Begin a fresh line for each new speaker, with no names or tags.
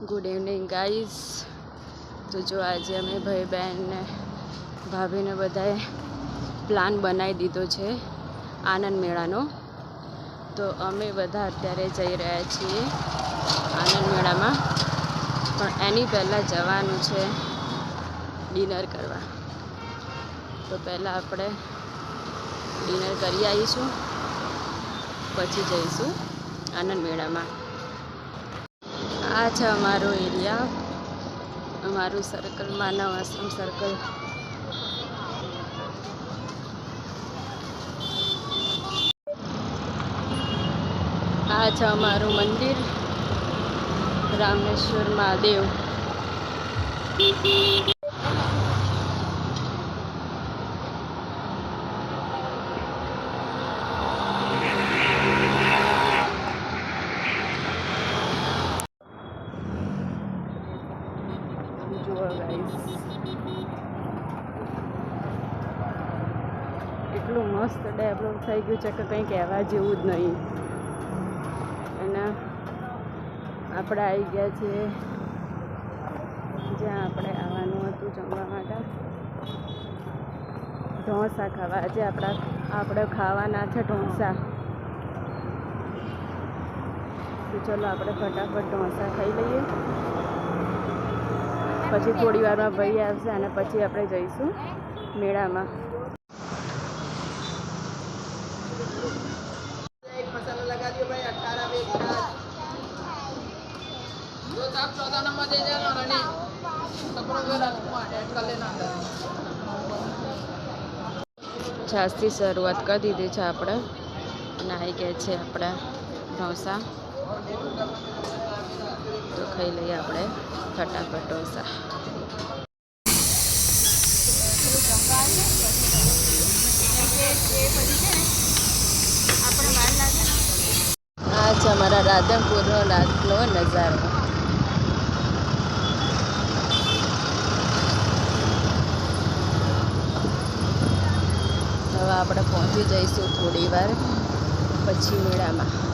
Good evening guys. તો જો આજે અમે ભાઈ બહેન ને ભાભીને બધાએ પ્લાન બનાવી દીધો છે આનંદ મેળાનો। તો અમે બધા અત્યારે જઈ રહ્યા છીએ આનંદ મેળામાં, પણ એની પહેલાં જવાનું છે ડિનર કરવા। તો પહેલાં આપણે ડિનર કરી આવીશું, પછી જઈશું આનંદ મેળામાં। આ છે અમારો એરિયા, અમારું સર્કલ, માનવ આશ્રમ સર્કલ। આ છે અમારું મંદિર, રામેશ્વર મહાદેવ। એટલું મસ્ત ડેવલપ થઈ ગયું છે કે કંઈ કહેવા જેવું જ નહીં। અને આપણે આવી ગયા છીએ જ્યાં આપણે આવવાનું હતું જમવા માટે, ઢોસા ખાવા। આજે આપણે ખાવાના છે ઢોસા। તો ચલો આપણે ફટાફટ ઢોસા ખાઈ લઈએ, પછી થોડી વારમાં ભાઈ આવશે અને પછી આપણે જઈશું મેળામાં।
मसाला लगा दियो भाई 18 में 2 साहब 14 नंबर दे देना रनी कपड़ों को रखवा ऐड कर लेना अंदर।
છાસથી શરૂઆત કરી દીધી છે આપણે, અને આવી ગયા છે આપણા ઢોસા। તો ખાઈ લઈએ આપણે ફટાફટ ઢોસા। આ છે અમારા રાધનપુરનો રાતનો નજારો। હવે આપણે પહોંચી જઈશું થોડી વાર પછી મેળામાં।